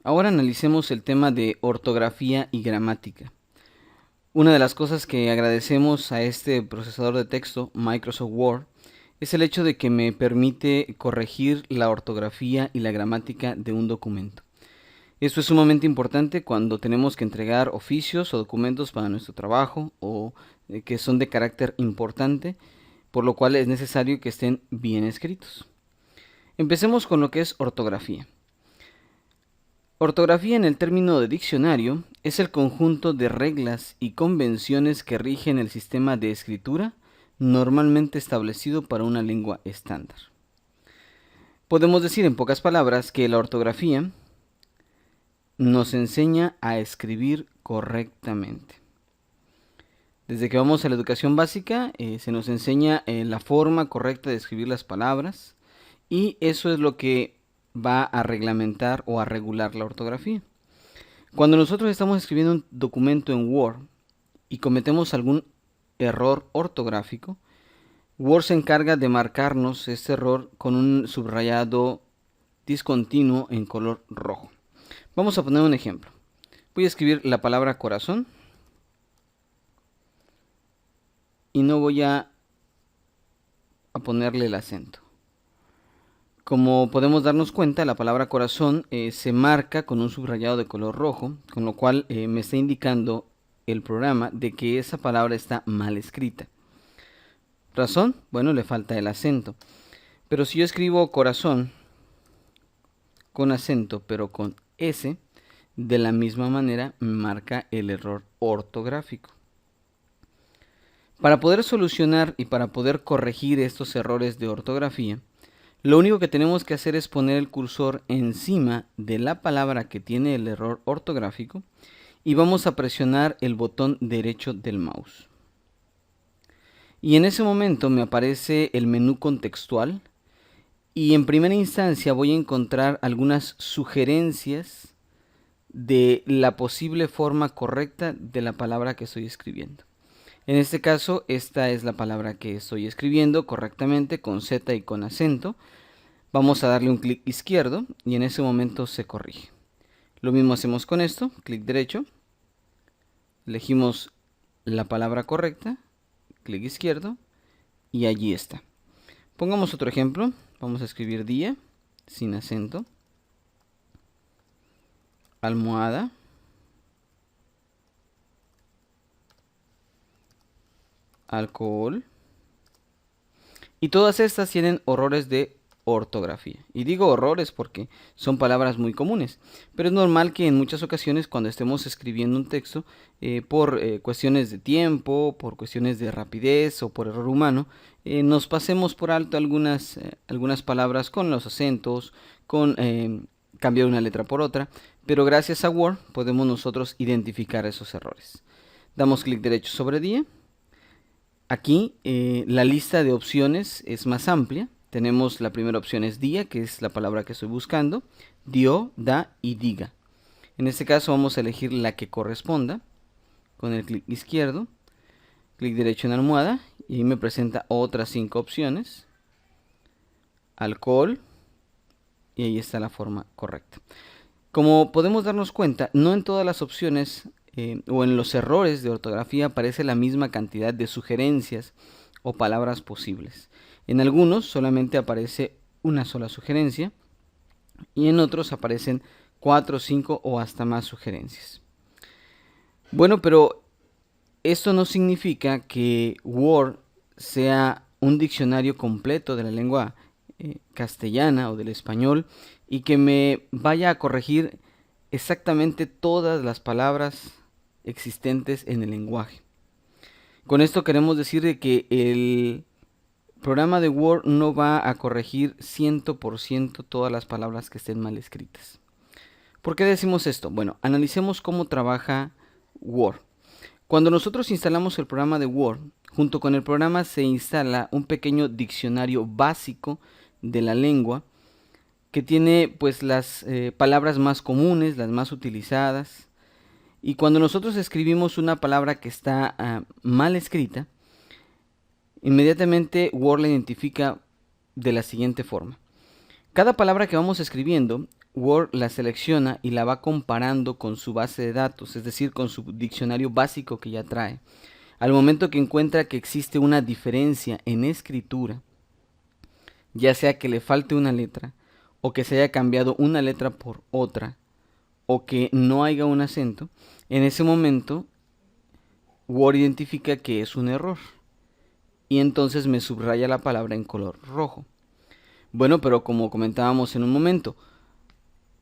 Ahora analicemos el tema de ortografía y gramática. Una de las cosas que agradecemos a este procesador de texto, Microsoft Word, es el hecho de que me permite corregir la ortografía y la gramática de un documento. Esto es sumamente importante cuando tenemos que entregar oficios o documentos para nuestro trabajo o que son de carácter importante, por lo cual es necesario que estén bien escritos. Empecemos con lo que es ortografía. Ortografía en el término de diccionario es el conjunto de reglas y convenciones que rigen el sistema de escritura normalmente establecido para una lengua estándar. Podemos decir en pocas palabras que la ortografía nos enseña a escribir correctamente. Desde que vamos a la educación básica se nos enseña la forma correcta de escribir las palabras y eso es lo que va a reglamentar o a regular la ortografía. Cuando nosotros estamos escribiendo un documento en Word y cometemos algún error ortográfico, Word se encarga de marcarnos este error con un subrayado discontinuo en color rojo. Vamos a poner un ejemplo. Voy a escribir la palabra corazón y no voy a ponerle el acento. Como podemos darnos cuenta, la palabra corazón se marca con un subrayado de color rojo, con lo cual me está indicando el programa de que esa palabra está mal escrita. ¿Razón? Bueno, le falta el acento. Pero si yo escribo corazón con acento, pero con S, de la misma manera me marca el error ortográfico. Para poder solucionar y para poder corregir estos errores de ortografía, lo único que tenemos que hacer es poner el cursor encima de la palabra que tiene el error ortográfico y vamos a presionar el botón derecho del mouse. Y en ese momento me aparece el menú contextual y en primera instancia voy a encontrar algunas sugerencias de la posible forma correcta de la palabra que estoy escribiendo. En este caso, esta es la palabra que estoy escribiendo correctamente con Z y con acento. Vamos a darle un clic izquierdo y en ese momento se corrige. Lo mismo hacemos con esto, clic derecho, elegimos la palabra correcta, clic izquierdo y allí está. Pongamos otro ejemplo, vamos a escribir día sin acento, almohada, alcohol, y todas estas tienen errores de ortografía. Y digo errores porque son palabras muy comunes, pero es normal que en muchas ocasiones cuando estemos escribiendo un texto, por cuestiones de tiempo, por cuestiones de rapidez o por error humano, nos pasemos por alto algunas palabras con los acentos, con cambiar una letra por otra, pero gracias a Word podemos nosotros identificar esos errores. Damos clic derecho sobre día. Aquí la lista de opciones es más amplia. Tenemos la primera opción es día, que es la palabra que estoy buscando. Dio, da y diga. En este caso vamos a elegir la que corresponda con el clic izquierdo. Clic derecho en almohada y ahí me presenta otras 5 opciones. Alcohol y ahí está la forma correcta. Como podemos darnos cuenta, no en todas las opciones o en los errores de ortografía aparece la misma cantidad de sugerencias o palabras posibles. En algunos solamente aparece una sola sugerencia y en otros aparecen 4, 5 o hasta más sugerencias. Bueno, pero esto no significa que Word sea un diccionario completo de la lengua castellana o del español y que me vaya a corregir exactamente todas las palabras existentes en el lenguaje. Con esto queremos decir de que el programa de Word no va a corregir 100% todas las palabras que estén mal escritas. ¿Por qué decimos esto? Bueno, analicemos cómo trabaja Word. Cuando nosotros instalamos el programa de Word, junto con el programa se instala un pequeño diccionario básico de la lengua que tiene pues las palabras más comunes, las más utilizadas. Y cuando nosotros escribimos una palabra que está mal escrita, inmediatamente Word la identifica de la siguiente forma. Cada palabra que vamos escribiendo, Word la selecciona y la va comparando con su base de datos, es decir, con su diccionario básico que ya trae. Al momento que encuentra que existe una diferencia en escritura, ya sea que le falte una letra, o que se haya cambiado una letra por otra, o que no haya un acento, en ese momento Word identifica que es un error y entonces me subraya la palabra en color rojo. Bueno, pero como comentábamos en un momento,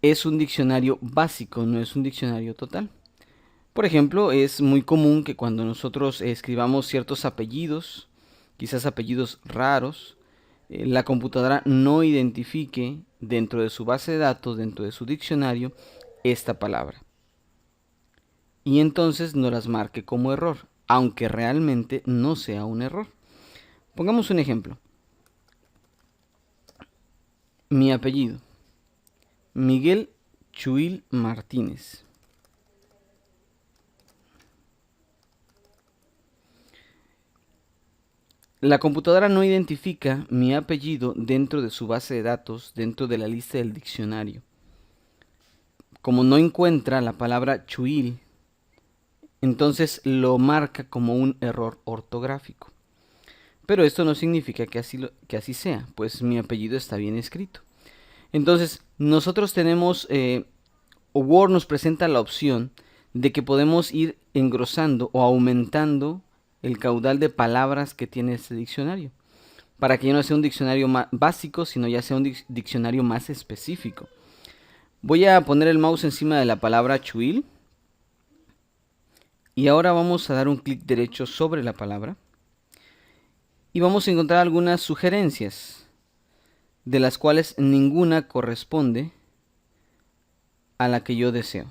es un diccionario básico, no es un diccionario total. Por ejemplo, es muy común que cuando nosotros escribamos ciertos apellidos, quizás apellidos raros, la computadora no identifique dentro de su base de datos, dentro de su diccionario, esta palabra. Y entonces no las marque como error, aunque realmente no sea un error. Pongamos un ejemplo. Mi apellido, Miguel Chuil Martínez. La computadora no identifica mi apellido dentro de su base de datos, dentro de la lista del diccionario. Como no encuentra la palabra Chuil, entonces lo marca como un error ortográfico. Pero esto no significa que así sea, pues mi apellido está bien escrito. Entonces, nosotros tenemos, o Word nos presenta la opción de que podemos ir engrosando o aumentando el caudal de palabras que tiene este diccionario, para que ya no sea un diccionario más básico, sino ya sea un diccionario más específico. Voy a poner el mouse encima de la palabra Chuil y ahora vamos a dar un clic derecho sobre la palabra y vamos a encontrar algunas sugerencias, de las cuales ninguna corresponde a la que yo deseo.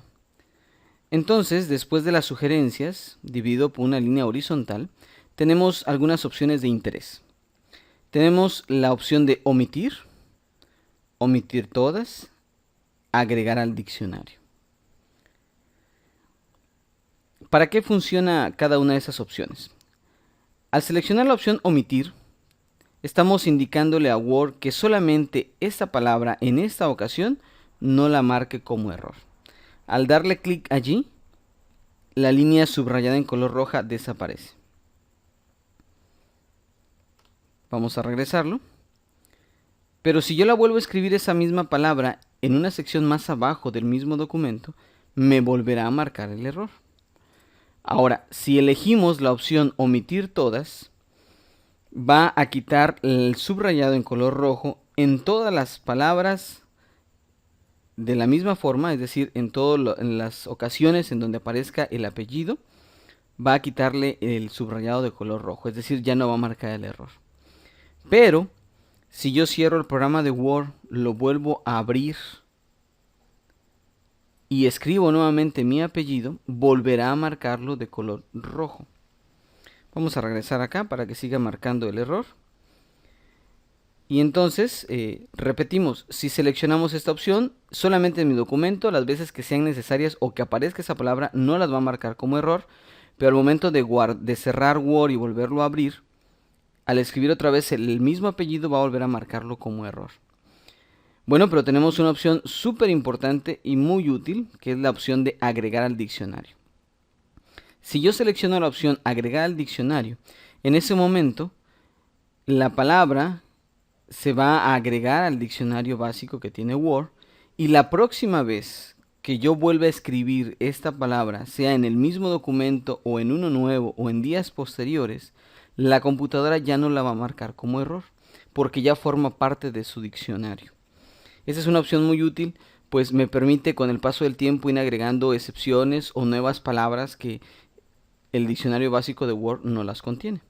Entonces, después de las sugerencias, dividido por una línea horizontal, tenemos algunas opciones de interés. Tenemos la opción de omitir, omitir todas, agregar al diccionario. ¿Para qué funciona cada una de esas opciones? Al seleccionar la opción omitir, estamos indicándole a Word que solamente esta palabra en esta ocasión no la marque como error. Al darle clic allí, la línea subrayada en color roja desaparece. Vamos a regresarlo. Pero si yo la vuelvo a escribir esa misma palabra en una sección más abajo del mismo documento, me volverá a marcar el error. Ahora, si elegimos la opción omitir todas, va a quitar el subrayado en color rojo en todas las palabras de la misma forma, es decir, en las ocasiones en donde aparezca el apellido, va a quitarle el subrayado de color rojo, es decir, ya no va a marcar el error. Pero, si yo cierro el programa de Word, lo vuelvo a abrir y escribo nuevamente mi apellido, volverá a marcarlo de color rojo. Vamos a regresar acá para que siga marcando el error. Y entonces, repetimos, si seleccionamos esta opción, solamente en mi documento, las veces que sean necesarias o que aparezca esa palabra, no las va a marcar como error, pero al momento de cerrar Word y volverlo a abrir, al escribir otra vez el mismo apellido va a volver a marcarlo como error. Bueno, pero tenemos una opción súper importante y muy útil, que es la opción de agregar al diccionario. Si yo selecciono la opción agregar al diccionario, en ese momento la palabra se va a agregar al diccionario básico que tiene Word y la próxima vez que yo vuelva a escribir esta palabra, sea en el mismo documento o en uno nuevo o en días posteriores, la computadora ya no la va a marcar como error porque ya forma parte de su diccionario. Esta es una opción muy útil, pues me permite con el paso del tiempo ir agregando excepciones o nuevas palabras que el diccionario básico de Word no las contiene.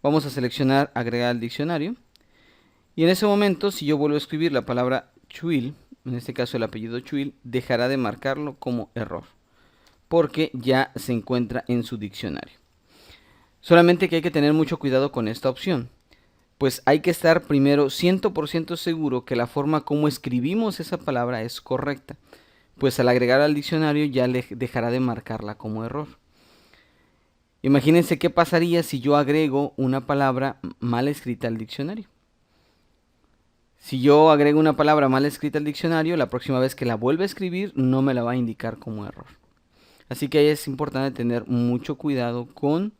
Vamos a seleccionar agregar al diccionario. Y en ese momento, si yo vuelvo a escribir la palabra Chuil, en este caso el apellido Chuil, dejará de marcarlo como error, porque ya se encuentra en su diccionario. Solamente que hay que tener mucho cuidado con esta opción, pues hay que estar primero 100% seguro que la forma como escribimos esa palabra es correcta, pues al agregar al diccionario ya le dejará de marcarla como error. Imagínense qué pasaría si yo agrego una palabra mal escrita al diccionario. Si yo agrego una palabra mal escrita al diccionario, la próxima vez que la vuelva a escribir no me la va a indicar como error. Así que ahí es importante tener mucho cuidado con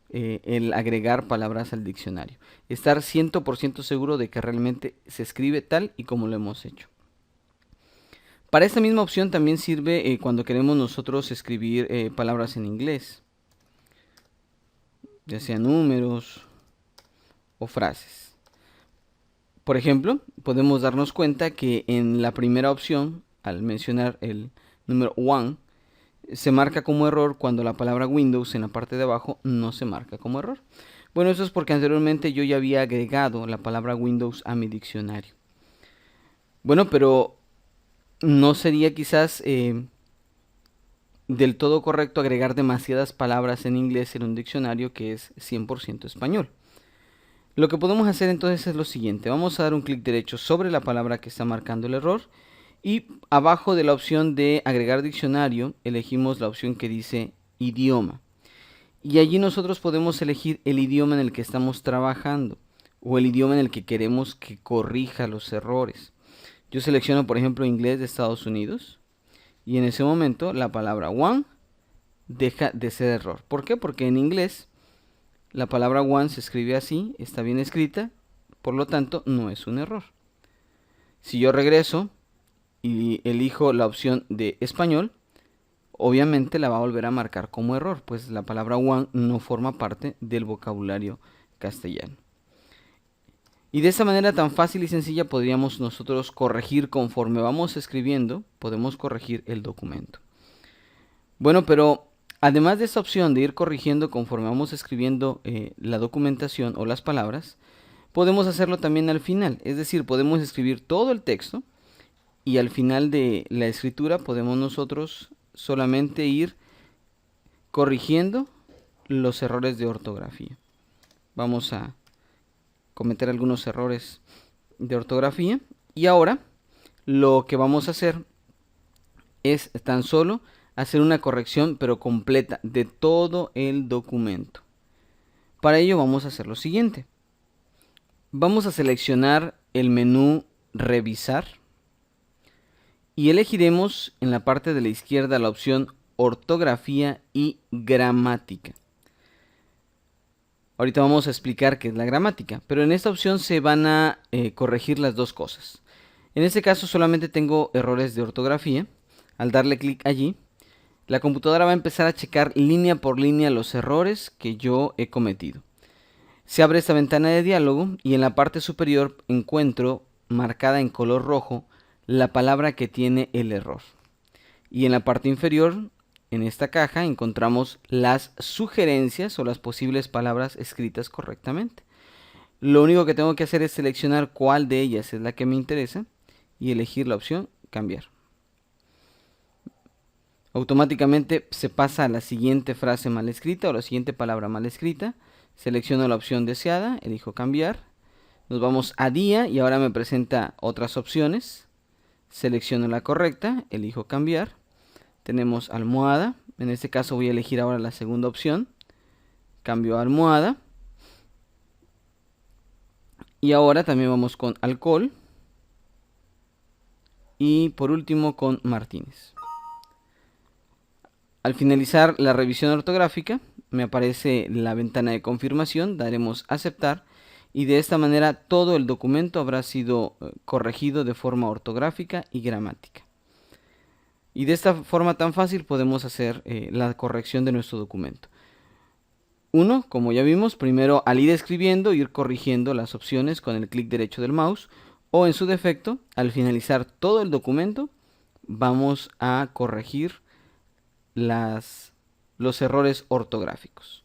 el agregar palabras al diccionario. Estar 100% seguro de que realmente se escribe tal y como lo hemos hecho. Para esta misma opción también sirve cuando queremos nosotros escribir palabras en inglés, ya sean números o frases. Por ejemplo, podemos darnos cuenta que en la primera opción, al mencionar el número one, se marca como error cuando la palabra Windows en la parte de abajo no se marca como error. Bueno, eso es porque anteriormente yo ya había agregado la palabra Windows a mi diccionario. Bueno, pero no sería quizás del todo correcto agregar demasiadas palabras en inglés en un diccionario que es 100% español. Lo que podemos hacer entonces es lo siguiente. Vamos a dar un clic derecho sobre la palabra que está marcando el error y abajo de la opción de agregar diccionario elegimos la opción que dice idioma. Y allí nosotros podemos elegir el idioma en el que estamos trabajando o el idioma en el que queremos que corrija los errores. Yo selecciono, por ejemplo, inglés de Estados Unidos y en ese momento la palabra one deja de ser error. ¿Por qué? Porque en inglés la palabra one se escribe así, está bien escrita, por lo tanto no es un error. Si yo regreso y elijo la opción de español, obviamente la va a volver a marcar como error, pues la palabra one no forma parte del vocabulario castellano. Y de esta manera tan fácil y sencilla podríamos nosotros corregir conforme vamos escribiendo, podemos corregir el documento. Bueno, pero además de esta opción de ir corrigiendo conforme vamos escribiendo la documentación o las palabras, podemos hacerlo también al final, es decir, podemos escribir todo el texto y al final de la escritura podemos nosotros solamente ir corrigiendo los errores de ortografía. Vamos a cometer algunos errores de ortografía y ahora lo que vamos a hacer es tan solo hacer una corrección pero completa de todo el documento. Para ello vamos a hacer lo siguiente. Vamos a seleccionar el menú revisar y elegiremos en la parte de la izquierda la opción ortografía y gramática. Ahorita vamos a explicar qué es la gramática, pero en esta opción se van a corregir las dos cosas. En este caso solamente tengo errores de ortografía. Al darle clic allí, la computadora va a empezar a checar línea por línea los errores que yo he cometido. Se abre esta ventana de diálogo y en la parte superior encuentro marcada en color rojo la palabra que tiene el error. Y en la parte inferior, en esta caja, encontramos las sugerencias o las posibles palabras escritas correctamente. Lo único que tengo que hacer es seleccionar cuál de ellas es la que me interesa y elegir la opción cambiar. Automáticamente se pasa a la siguiente frase mal escrita o la siguiente palabra mal escrita. Selecciono la opción deseada, elijo cambiar. Nos vamos a día y ahora me presenta otras opciones. Selecciono la correcta, elijo cambiar. Tenemos almohada. En este caso voy a elegir ahora la segunda opción. Cambio a almohada. Y ahora también vamos con alcohol. Y por último con Martínez. Al finalizar la revisión ortográfica, me aparece la ventana de confirmación, daremos aceptar y de esta manera todo el documento habrá sido corregido de forma ortográfica y gramática. Y de esta forma tan fácil podemos hacer la corrección de nuestro documento. Uno, como ya vimos, primero al ir escribiendo, ir corrigiendo las opciones con el clic derecho del mouse o en su defecto, al finalizar todo el documento, vamos a corregir los errores ortográficos.